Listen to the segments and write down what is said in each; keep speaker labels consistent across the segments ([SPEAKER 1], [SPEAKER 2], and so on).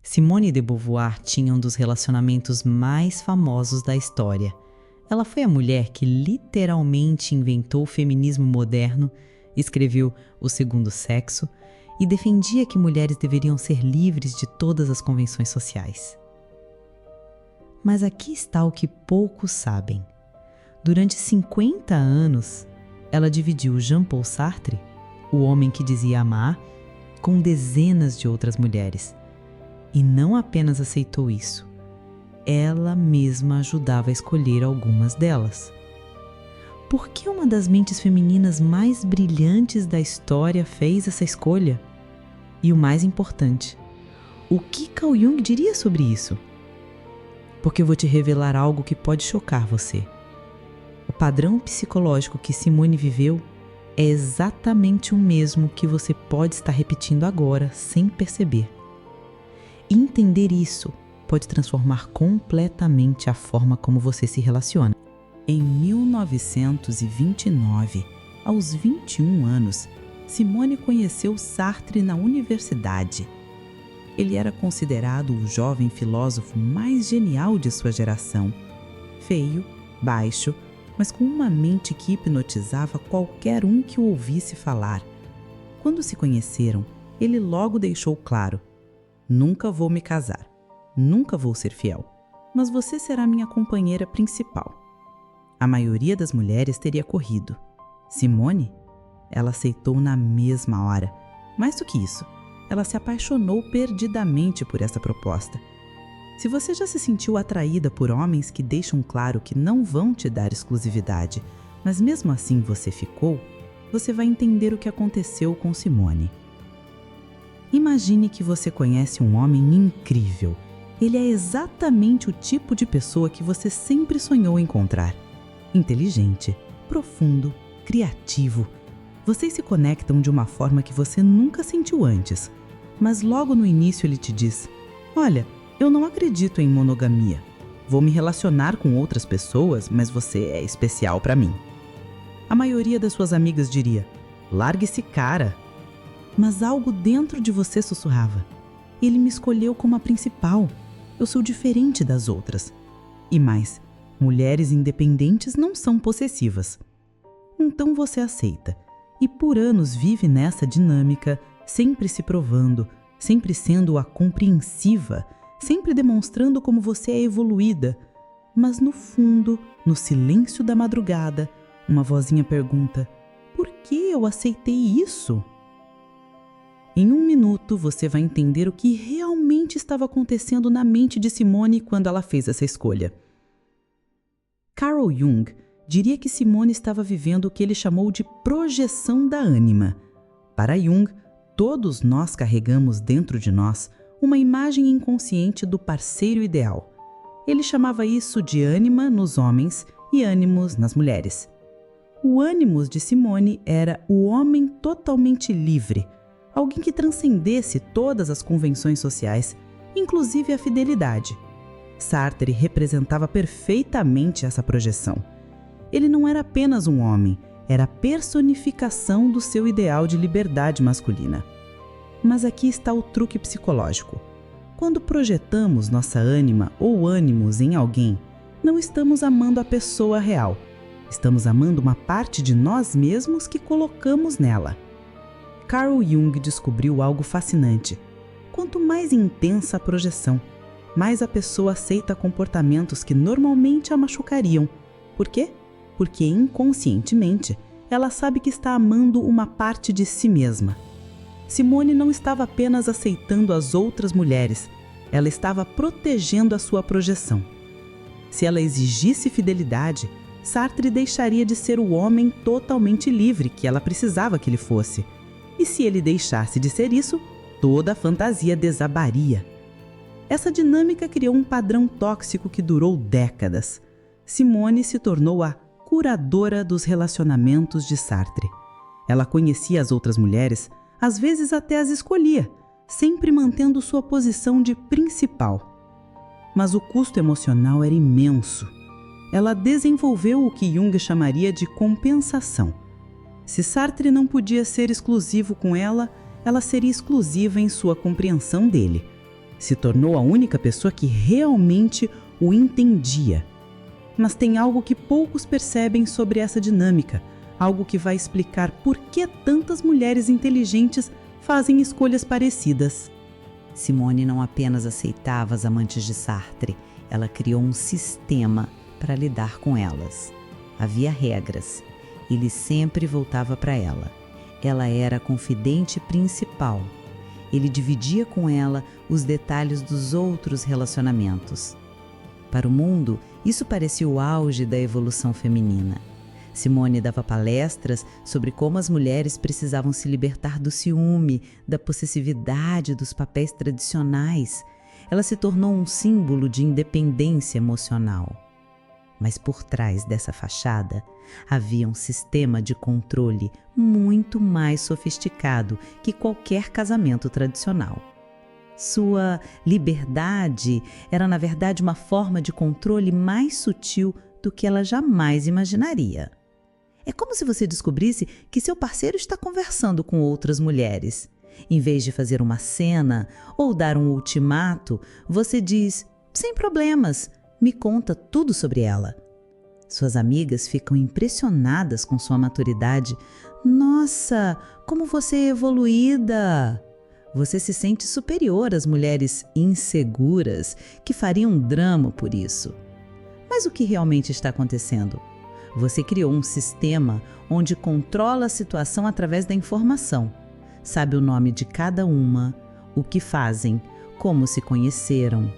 [SPEAKER 1] Simone de Beauvoir tinha um dos relacionamentos mais famosos da história. Ela foi a mulher que literalmente inventou o feminismo moderno, escreveu O Segundo Sexo e defendia que mulheres deveriam ser livres de todas as convenções sociais. Mas aqui está o que poucos sabem. Durante 50 anos, ela dividiu Jean-Paul Sartre, o homem que dizia amar, com dezenas de outras mulheres. E não apenas aceitou isso, ela mesma ajudava a escolher algumas delas. Por que uma das mentes femininas mais brilhantes da história fez essa escolha? E o mais importante, o que Carl Jung diria sobre isso? Porque eu vou te revelar algo que pode chocar você. O padrão psicológico que Simone viveu é exatamente o mesmo que você pode estar repetindo agora sem perceber. E entender isso pode transformar completamente a forma como você se relaciona. Em 1929, aos 21 anos, Simone conheceu Sartre na universidade. Ele era considerado o jovem filósofo mais genial de sua geração. Feio, baixo, mas com uma mente que hipnotizava qualquer um que o ouvisse falar. Quando se conheceram, ele logo deixou claro: nunca vou me casar, nunca vou ser fiel, mas você será minha companheira principal. A maioria das mulheres teria corrido. Simone? Ela aceitou na mesma hora. Mais do que isso, ela se apaixonou perdidamente por essa proposta. Se você já se sentiu atraída por homens que deixam claro que não vão te dar exclusividade, mas mesmo assim você ficou, você vai entender o que aconteceu com Simone. Imagine que você conhece um homem incrível. Ele é exatamente o tipo de pessoa que você sempre sonhou encontrar. Inteligente, profundo, criativo. Vocês se conectam de uma forma que você nunca sentiu antes. Mas logo no início ele te diz: olha, eu não acredito em monogamia. Vou me relacionar com outras pessoas, mas você é especial para mim. A maioria das suas amigas diria: largue esse cara. Mas algo dentro de você sussurrava: ele me escolheu como a principal. Eu sou diferente das outras. E mais, mulheres independentes não são possessivas. Então você aceita. E por anos vive nessa dinâmica, sempre se provando, sempre sendo a compreensiva, sempre demonstrando como você é evoluída. Mas no fundo, no silêncio da madrugada, uma vozinha pergunta: por que eu aceitei isso? Em um minuto, você vai entender o que realmente estava acontecendo na mente de Simone quando ela fez essa escolha. Carl Jung diria que Simone estava vivendo o que ele chamou de projeção da ânima. Para Jung, todos nós carregamos dentro de nós uma imagem inconsciente do parceiro ideal. Ele chamava isso de ânima nos homens e ânimos nas mulheres. O ânimos de Simone era o homem totalmente livre, alguém que transcendesse todas as convenções sociais, inclusive a fidelidade. Sartre representava perfeitamente essa projeção. Ele não era apenas um homem, era a personificação do seu ideal de liberdade masculina. Mas aqui está o truque psicológico. Quando projetamos nossa ânima ou ânimos em alguém, não estamos amando a pessoa real. Estamos amando uma parte de nós mesmos que colocamos nela. Carl Jung descobriu algo fascinante. Quanto mais intensa a projeção, mais a pessoa aceita comportamentos que normalmente a machucariam. Por quê? Porque inconscientemente ela sabe que está amando uma parte de si mesma. Simone não estava apenas aceitando as outras mulheres, ela estava protegendo a sua projeção. Se ela exigisse fidelidade, Sartre deixaria de ser o homem totalmente livre que ela precisava que ele fosse. E se ele deixasse de ser isso, toda a fantasia desabaria. Essa dinâmica criou um padrão tóxico que durou décadas. Simone se tornou a curadora dos relacionamentos de Sartre. Ela conhecia as outras mulheres, às vezes até as escolhia, sempre mantendo sua posição de principal. Mas o custo emocional era imenso. Ela desenvolveu o que Jung chamaria de compensação. Se Sartre não podia ser exclusivo com ela, ela seria exclusiva em sua compreensão dele. Se tornou a única pessoa que realmente o entendia. Mas tem algo que poucos percebem sobre essa dinâmica, algo que vai explicar por que tantas mulheres inteligentes fazem escolhas parecidas. Simone não apenas aceitava as amantes de Sartre, ela criou um sistema para lidar com elas. Havia regras. Ele sempre voltava para ela. Ela era a confidente principal. Ele dividia com ela os detalhes dos outros relacionamentos. Para o mundo, isso parecia o auge da evolução feminina. Simone dava palestras sobre como as mulheres precisavam se libertar do ciúme, da possessividade, dos papéis tradicionais. Ela se tornou um símbolo de independência emocional. Mas por trás dessa fachada havia um sistema de controle muito mais sofisticado que qualquer casamento tradicional. Sua liberdade era, na verdade, uma forma de controle mais sutil do que ela jamais imaginaria. É como se você descobrisse que seu parceiro está conversando com outras mulheres. Em vez de fazer uma cena ou dar um ultimato, você diz: sem problemas, me conta tudo sobre ela. Suas amigas ficam impressionadas com sua maturidade. Nossa, como você é evoluída! Você se sente superior às mulheres inseguras que fariam um drama por isso. Mas o que realmente está acontecendo? Você criou um sistema onde controla a situação através da informação. Sabe o nome de cada uma, o que fazem, como se conheceram.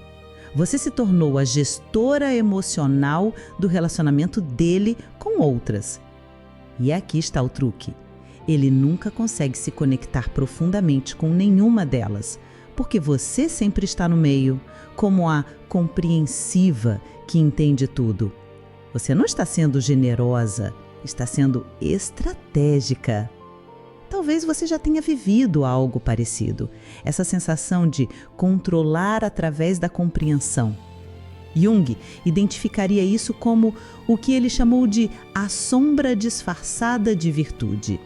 [SPEAKER 1] Você se tornou a gestora emocional do relacionamento dele com outras. E aqui está o truque. Ele nunca consegue se conectar profundamente com nenhuma delas, porque você sempre está no meio, como a compreensiva que entende tudo. Você não está sendo generosa, está sendo estratégica. Talvez você já tenha vivido algo parecido, essa sensação de controlar através da compreensão. Jung identificaria isso como o que ele chamou de a sombra disfarçada de virtude.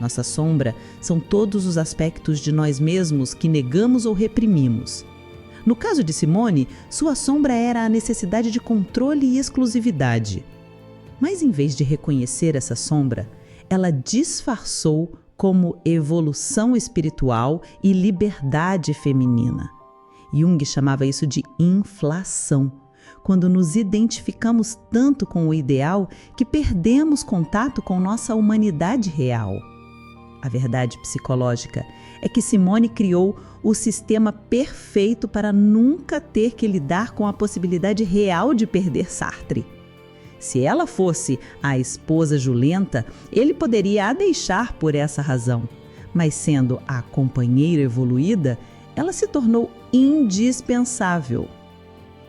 [SPEAKER 1] Nossa sombra são todos os aspectos de nós mesmos que negamos ou reprimimos. No caso de Simone, sua sombra era a necessidade de controle e exclusividade. Mas em vez de reconhecer essa sombra, ela disfarçou como evolução espiritual e liberdade feminina. Jung chamava isso de inflação, quando nos identificamos tanto com o ideal que perdemos contato com nossa humanidade real. A verdade psicológica é que Simone criou o sistema perfeito para nunca ter que lidar com a possibilidade real de perder Sartre. Se ela fosse a esposa julenta, ele poderia a deixar por essa razão. Mas sendo a companheira evoluída, ela se tornou indispensável.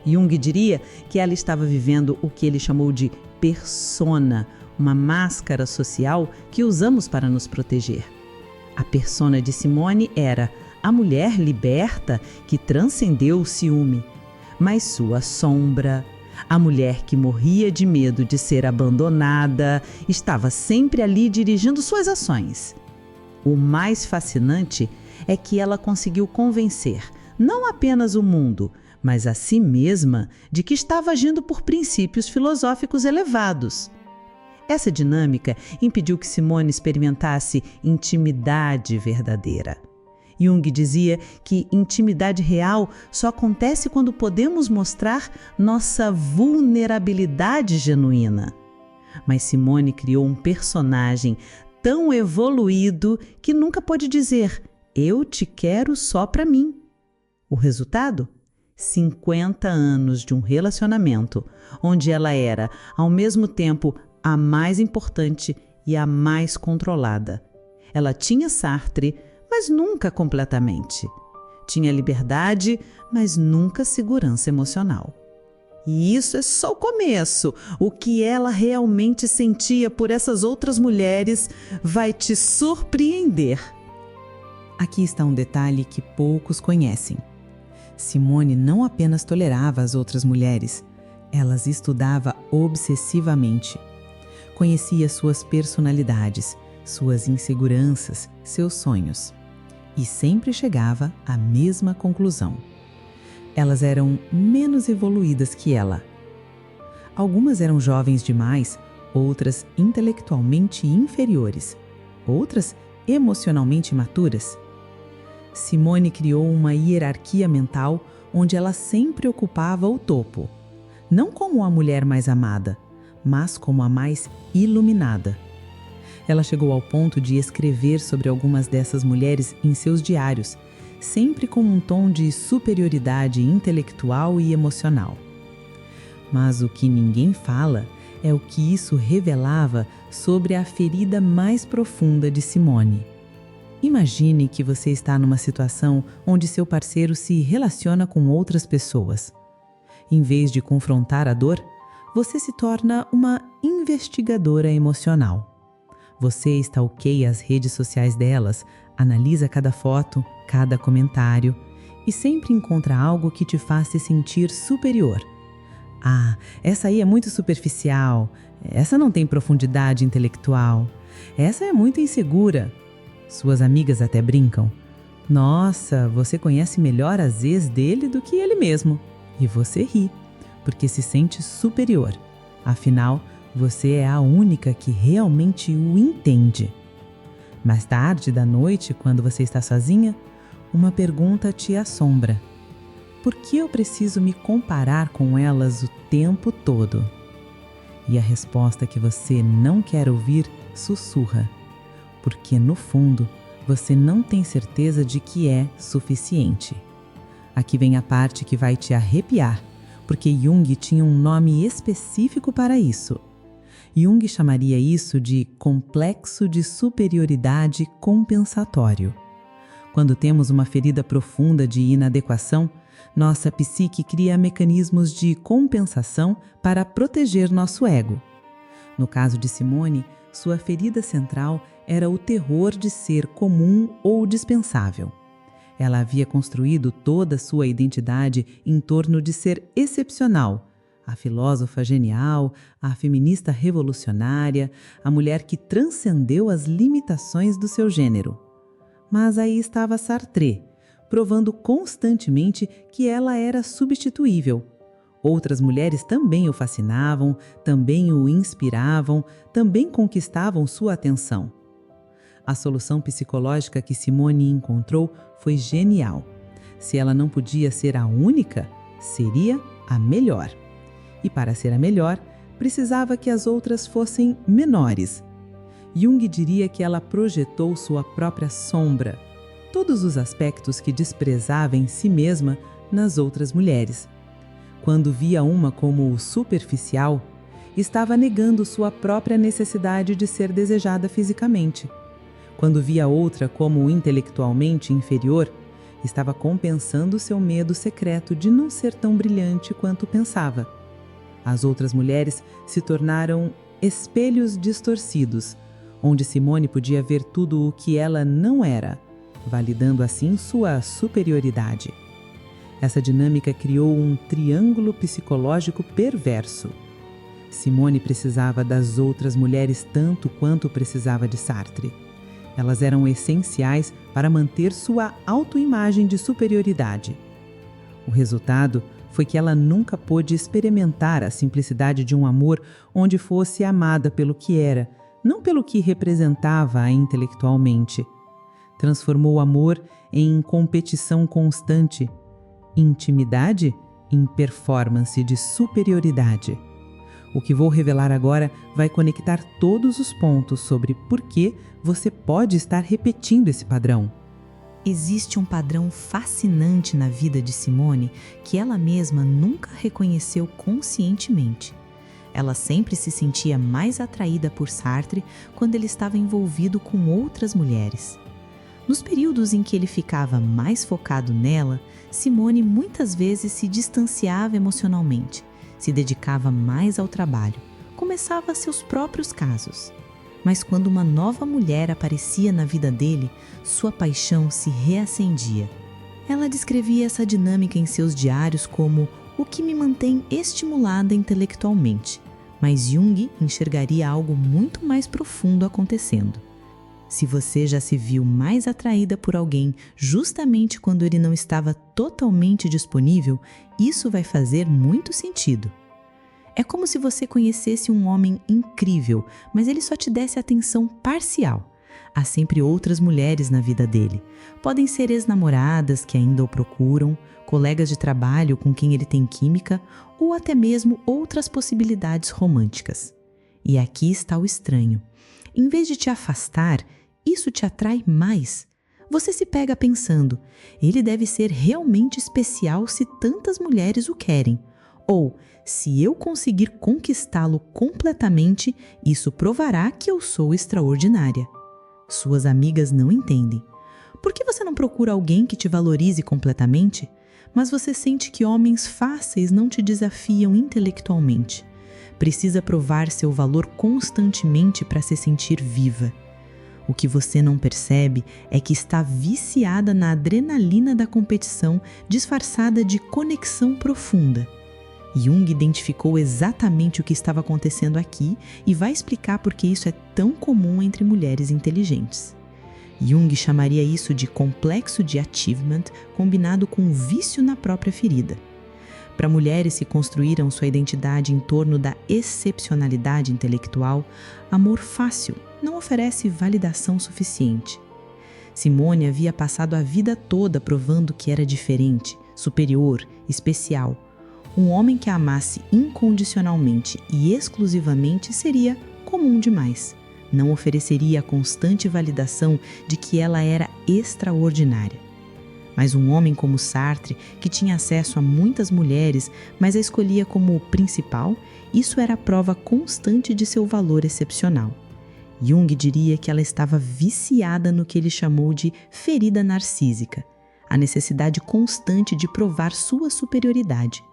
[SPEAKER 1] Jung diria que ela estava vivendo o que ele chamou de persona, uma máscara social que usamos para nos proteger. A persona de Simone era a mulher liberta que transcendeu o ciúme, mas sua sombra, a mulher que morria de medo de ser abandonada, estava sempre ali dirigindo suas ações. O mais fascinante é que ela conseguiu convencer não apenas o mundo, mas a si mesma de que estava agindo por princípios filosóficos elevados. Essa dinâmica impediu que Simone experimentasse intimidade verdadeira. Jung dizia que intimidade real só acontece quando podemos mostrar nossa vulnerabilidade genuína. Mas Simone criou um personagem tão evoluído que nunca pôde dizer: "Eu te quero só para mim". O resultado? 50 anos de um relacionamento onde ela era, ao mesmo tempo, a mais importante e a mais controlada. Ela tinha Sartre, mas nunca completamente. Tinha liberdade, mas nunca segurança emocional. E isso é só o começo. O que ela realmente sentia por essas outras mulheres vai te surpreender. Aqui está um detalhe que poucos conhecem. Simone não apenas tolerava as outras mulheres, ela as estudava obsessivamente. Conhecia suas personalidades, suas inseguranças, seus sonhos. E sempre chegava à mesma conclusão. Elas eram menos evoluídas que ela. Algumas eram jovens demais, outras intelectualmente inferiores, outras emocionalmente imaturas. Simone criou uma hierarquia mental onde ela sempre ocupava o topo, não como a mulher mais amada, mas como a mais iluminada. Ela chegou ao ponto de escrever sobre algumas dessas mulheres em seus diários, sempre com um tom de superioridade intelectual e emocional. Mas o que ninguém fala é o que isso revelava sobre a ferida mais profunda de Simone. Imagine que você está numa situação onde seu parceiro se relaciona com outras pessoas. Em vez de confrontar a dor, você se torna uma investigadora emocional. Você stalkeia as redes sociais delas, analisa cada foto, cada comentário e sempre encontra algo que te faz se sentir superior. Ah, essa aí é muito superficial, essa não tem profundidade intelectual, essa é muito insegura. Suas amigas até brincam. Nossa, você conhece melhor as ex dele do que ele mesmo. E você ri, porque se sente superior. Afinal, você é a única que realmente o entende. Mais tarde da noite, quando você está sozinha, uma pergunta te assombra. Por que eu preciso me comparar com elas o tempo todo? E a resposta que você não quer ouvir sussurra. Porque, no fundo, você não tem certeza de que é suficiente. Aqui vem a parte que vai te arrepiar, porque Jung tinha um nome específico para isso. Jung chamaria isso de complexo de superioridade compensatório. Quando temos uma ferida profunda de inadequação, nossa psique cria mecanismos de compensação para proteger nosso ego. No caso de Simone, sua ferida central era o terror de ser comum ou dispensável. Ela havia construído toda sua identidade em torno de ser excepcional, a filósofa genial, a feminista revolucionária, a mulher que transcendeu as limitações do seu gênero. Mas aí estava Sartre, provando constantemente que ela era substituível. Outras mulheres também o fascinavam, também o inspiravam, também conquistavam sua atenção. A solução psicológica que Simone encontrou foi genial. Se ela não podia ser a única, seria a melhor. E para ser a melhor, precisava que as outras fossem menores. Jung diria que ela projetou sua própria sombra, todos os aspectos que desprezava em si mesma nas outras mulheres. Quando via uma como superficial, estava negando sua própria necessidade de ser desejada fisicamente. Quando via outra como intelectualmente inferior, estava compensando seu medo secreto de não ser tão brilhante quanto pensava. As outras mulheres se tornaram espelhos distorcidos, onde Simone podia ver tudo o que ela não era, validando assim sua superioridade. Essa dinâmica criou um triângulo psicológico perverso. Simone precisava das outras mulheres tanto quanto precisava de Sartre. Elas eram essenciais para manter sua autoimagem de superioridade. O resultado foi que ela nunca pôde experimentar a simplicidade de um amor onde fosse amada pelo que era, não pelo que representava intelectualmente. Transformou o amor em competição constante, intimidade em performance de superioridade. O que vou revelar agora vai conectar todos os pontos sobre por que você pode estar repetindo esse padrão.
[SPEAKER 2] Existe um padrão fascinante na vida de Simone que ela mesma nunca reconheceu conscientemente. Ela sempre se sentia mais atraída por Sartre quando ele estava envolvido com outras mulheres. Nos períodos em que ele ficava mais focado nela, Simone muitas vezes se distanciava emocionalmente, se dedicava mais ao trabalho, começava seus próprios casos. Mas quando uma nova mulher aparecia na vida dele, sua paixão se reacendia. Ela descrevia essa dinâmica em seus diários como o que me mantém estimulada intelectualmente, mas Jung enxergaria algo muito mais profundo acontecendo. Se você já se viu mais atraída por alguém justamente quando ele não estava totalmente disponível, isso vai fazer muito sentido. É como se você conhecesse um homem incrível, mas ele só te desse atenção parcial. Há sempre outras mulheres na vida dele. Podem ser ex-namoradas que ainda o procuram, colegas de trabalho com quem ele tem química, ou até mesmo outras possibilidades românticas. E aqui está o estranho. Em vez de te afastar, isso te atrai mais. Você se pega pensando, ele deve ser realmente especial se tantas mulheres o querem. Ou, se eu conseguir conquistá-lo completamente, isso provará que eu sou extraordinária. Suas amigas não entendem. Por que você não procura alguém que te valorize completamente? Mas você sente que homens fáceis não te desafiam intelectualmente. Precisa provar seu valor constantemente para se sentir viva. O que você não percebe é que está viciada na adrenalina da competição disfarçada de conexão profunda. Jung identificou exatamente o que estava acontecendo aqui e vai explicar por que isso é tão comum entre mulheres inteligentes. Jung chamaria isso de complexo de achievement combinado com um vício na própria ferida. Para mulheres que construíram sua identidade em torno da excepcionalidade intelectual, amor fácil não oferece validação suficiente. Simone havia passado a vida toda provando que era diferente, superior, especial. Um homem que a amasse incondicionalmente e exclusivamente seria comum demais. Não ofereceria a constante validação de que ela era extraordinária. Mas um homem como Sartre, que tinha acesso a muitas mulheres, mas a escolhia como principal, isso era a prova constante de seu valor excepcional. Jung diria que ela estava viciada no que ele chamou de ferida narcísica, a necessidade constante de provar sua superioridade.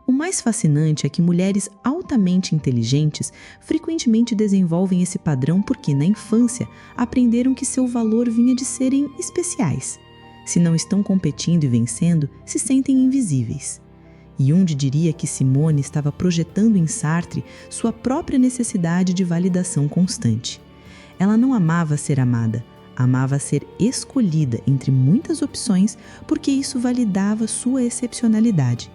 [SPEAKER 2] O mais fascinante é que mulheres altamente inteligentes frequentemente desenvolvem esse padrão porque, na infância, aprenderam que seu valor vinha de serem especiais. Se não estão competindo e vencendo, se sentem invisíveis. Jung diria que Simone estava projetando em Sartre sua própria necessidade de validação constante. Ela não amava ser amada, amava ser escolhida entre muitas opções porque isso validava sua excepcionalidade.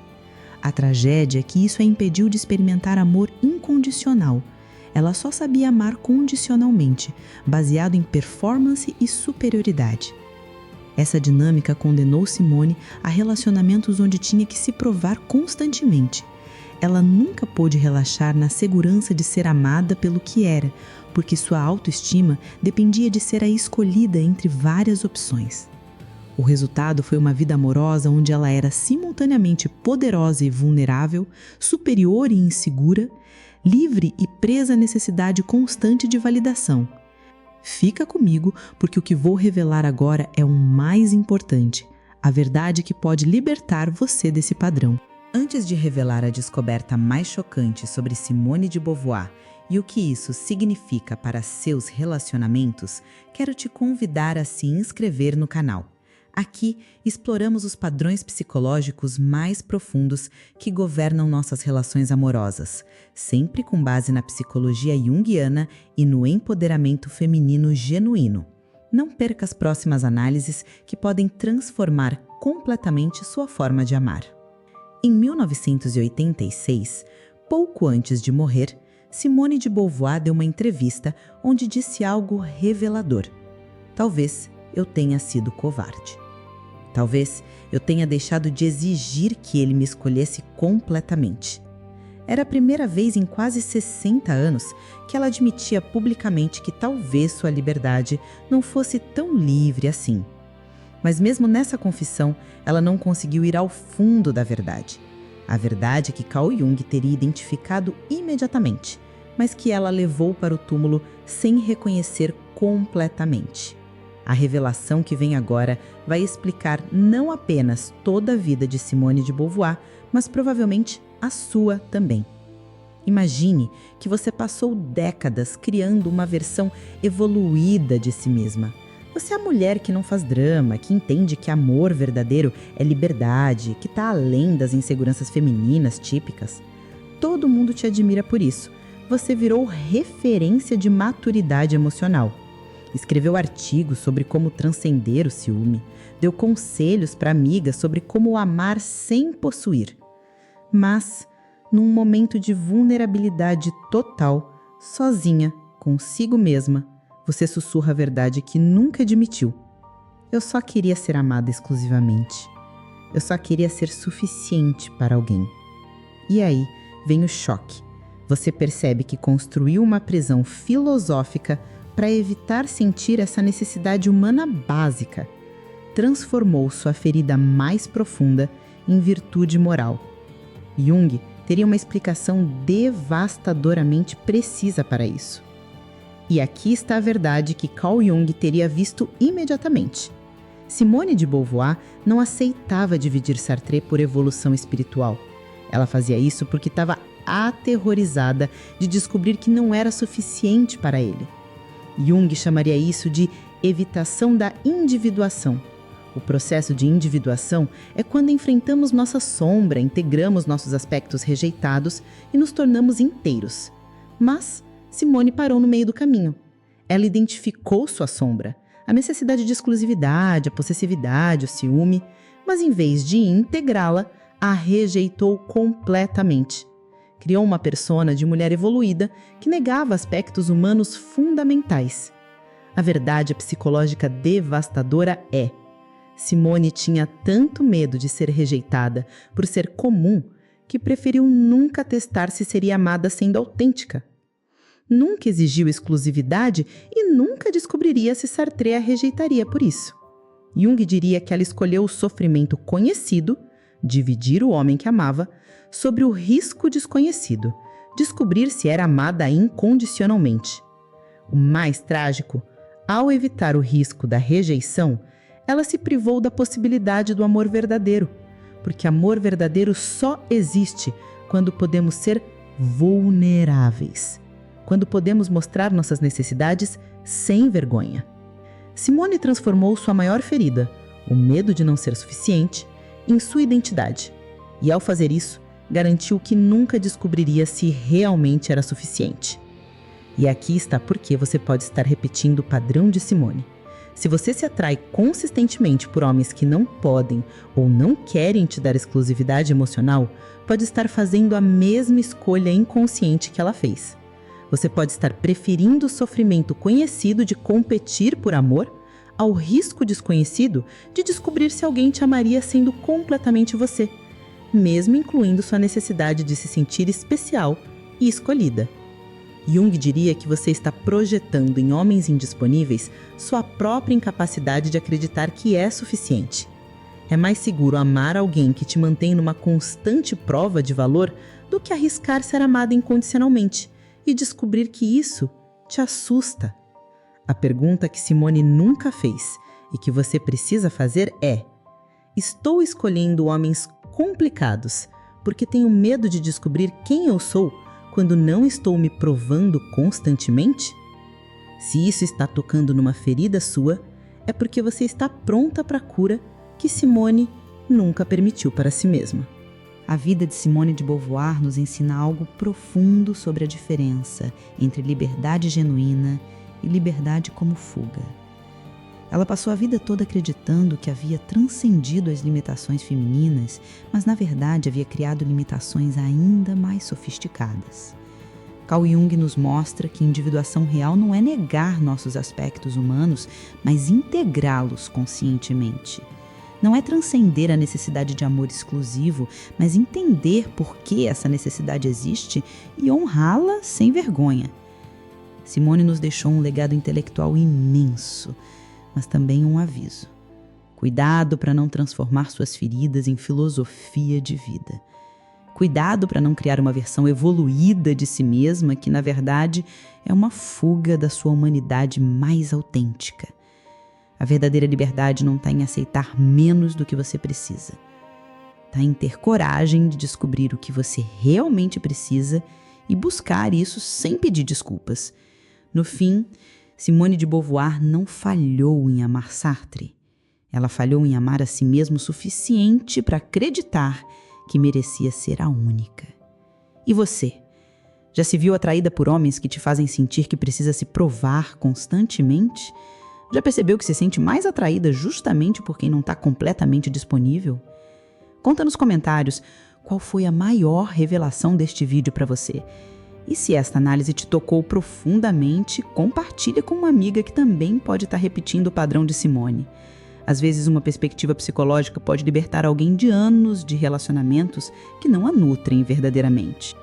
[SPEAKER 2] A tragédia é que isso a impediu de experimentar amor incondicional. Ela só sabia amar condicionalmente, baseado em performance e superioridade. Essa dinâmica condenou Simone a relacionamentos onde tinha que se provar constantemente. Ela nunca pôde relaxar na segurança de ser amada pelo que era, porque sua autoestima dependia de ser a escolhida entre várias opções. O resultado foi uma vida amorosa onde ela era simultaneamente poderosa e vulnerável, superior e insegura, livre e presa à necessidade constante de validação. Fica comigo, porque o que vou revelar agora é o mais importante, a verdade que pode libertar você desse padrão. Antes de revelar a descoberta mais chocante sobre Simone de Beauvoir e o que isso significa para seus relacionamentos, quero te convidar a se inscrever no canal. Aqui, exploramos os padrões psicológicos mais profundos que governam nossas relações amorosas, sempre com base na psicologia junguiana e no empoderamento feminino genuíno. Não perca as próximas análises que podem transformar completamente sua forma de amar. Em 1986, pouco antes de morrer, Simone de Beauvoir deu uma entrevista onde disse algo revelador. Talvez eu tenha sido covarde. Talvez eu tenha deixado de exigir que ele me escolhesse completamente. Era a primeira vez em quase 60 anos que ela admitia publicamente que talvez sua liberdade não fosse tão livre assim. Mas mesmo nessa confissão, ela não conseguiu ir ao fundo da verdade. A verdade que Carl Jung teria identificado imediatamente, mas que ela levou para o túmulo sem reconhecer completamente. A revelação que vem agora vai explicar não apenas toda a vida de Simone de Beauvoir, mas provavelmente a sua também. Imagine que você passou décadas criando uma versão evoluída de si mesma. Você é a mulher que não faz drama, que entende que amor verdadeiro é liberdade, que está além das inseguranças femininas típicas. Todo mundo te admira por isso. Você virou referência de maturidade emocional.
[SPEAKER 1] Escreveu artigos sobre como transcender o ciúme, deu conselhos para amigas sobre como amar sem possuir. Mas, num momento de vulnerabilidade total, sozinha, consigo mesma, você sussurra a verdade que nunca admitiu. Eu só queria ser amada exclusivamente. Eu só queria ser suficiente para alguém. E aí vem o choque. Você percebe que construiu uma prisão filosófica para evitar sentir essa necessidade humana básica. Transformou sua ferida mais profunda em virtude moral. Jung teria uma explicação devastadoramente precisa para isso. E aqui está a verdade que Carl Jung teria visto imediatamente. Simone de Beauvoir não aceitava dividir Sartre por evolução espiritual. Ela fazia isso porque estava aterrorizada de descobrir que não era suficiente para ele. Jung chamaria isso de evitação da individuação. O processo de individuação é quando enfrentamos nossa sombra, integramos nossos aspectos rejeitados e nos tornamos inteiros. Mas Simone parou no meio do caminho. Ela identificou sua sombra, a necessidade de exclusividade, a possessividade, o ciúme, mas em vez de integrá-la, a rejeitou completamente. Criou uma persona de mulher evoluída que negava aspectos humanos fundamentais. A verdade psicológica devastadora é: Simone tinha tanto medo de ser rejeitada por ser comum que preferiu nunca testar se seria amada sendo autêntica. Nunca exigiu exclusividade e nunca descobriria se Sartre a rejeitaria por isso. Jung diria que ela escolheu o sofrimento conhecido, dividir o homem que amava, sobre o risco desconhecido, descobrir se era amada incondicionalmente. O mais trágico, ao evitar o risco da rejeição, ela se privou da possibilidade do amor verdadeiro, porque amor verdadeiro só existe quando podemos ser vulneráveis, quando podemos mostrar nossas necessidades sem vergonha. Simone transformou sua maior ferida, o medo de não ser suficiente, em sua identidade, e ao fazer isso, garantiu que nunca descobriria se realmente era suficiente. E aqui está porque você pode estar repetindo o padrão de Simone. Se você se atrai consistentemente por homens que não podem ou não querem te dar exclusividade emocional, pode estar fazendo a mesma escolha inconsciente que ela fez. Você pode estar preferindo o sofrimento conhecido de competir por amor ao risco desconhecido de descobrir se alguém te amaria sendo completamente você, mesmo incluindo sua necessidade de se sentir especial e escolhida. Jung diria que você está projetando em homens indisponíveis sua própria incapacidade de acreditar que é suficiente. É mais seguro amar alguém que te mantém numa constante prova de valor do que arriscar ser amada incondicionalmente e descobrir que isso te assusta. A pergunta que Simone nunca fez e que você precisa fazer é: estou escolhendo homens complicados porque tenho medo de descobrir quem eu sou quando não estou me provando constantemente? Se isso está tocando numa ferida sua, é porque você está pronta para a cura que Simone nunca permitiu para si mesma.
[SPEAKER 2] A vida de Simone de Beauvoir nos ensina algo profundo sobre a diferença entre liberdade genuína e liberdade como fuga. Ela passou a vida toda acreditando que havia transcendido as limitações femininas, mas na verdade havia criado limitações ainda mais sofisticadas. Carl Jung nos mostra que individuação real não é negar nossos aspectos humanos, mas integrá-los conscientemente. Não é transcender a necessidade de amor exclusivo, mas entender por que essa necessidade existe e honrá-la sem vergonha. Simone nos deixou um legado intelectual imenso, mas também um aviso. Cuidado para não transformar suas feridas em filosofia de vida. Cuidado para não criar uma versão evoluída de si mesma que, na verdade, é uma fuga da sua humanidade mais autêntica. A verdadeira liberdade não está em aceitar menos do que você precisa. Está em ter coragem de descobrir o que você realmente precisa e buscar isso sem pedir desculpas. No fim, Simone de Beauvoir não falhou em amar Sartre. Ela falhou em amar a si mesma o suficiente para acreditar que merecia ser a única. E você?
[SPEAKER 1] Já se viu atraída por homens que te fazem sentir que precisa se provar constantemente? Já percebeu que se sente mais atraída justamente por quem não está completamente disponível? Conta nos comentários qual foi a maior revelação deste vídeo para você. E se esta análise te tocou profundamente, compartilha com uma amiga que também pode estar repetindo o padrão de Simone. Às vezes, uma perspectiva psicológica pode libertar alguém de anos de relacionamentos que não a nutrem verdadeiramente.